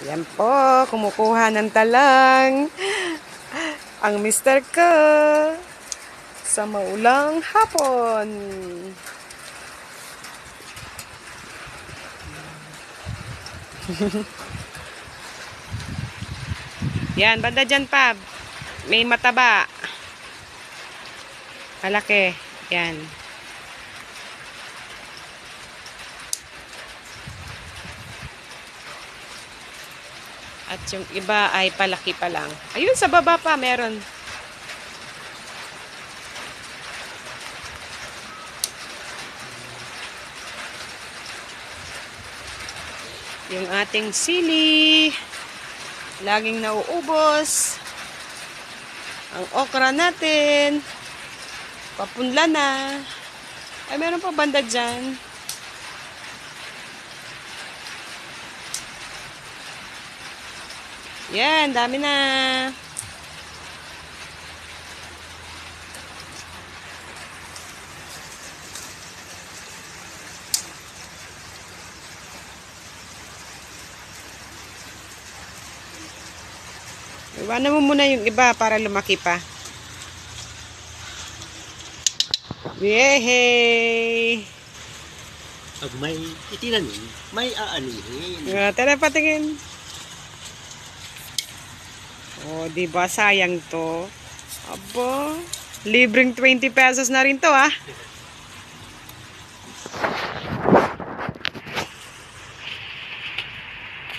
Yan po, kumukuha ng talang ang mister ko sa maulang hapon. Yan, banda dyan pa. May mataba. Malaki. Yan. At yung iba ay palaki pa lang. Ayun, sa baba pa meron. Yung ating sili. Laging nauubos. Ang okra natin. Papunla na. Ay, meron pa banda dyan. Yan, dami na. Iwanan mo muna yung iba para lumaki pa. Yehey! Pag may itinanim, may aanihin. Tara, patingin. Oh, di ba sayang to? Aba, libreng 20 pesos na rin to, ah.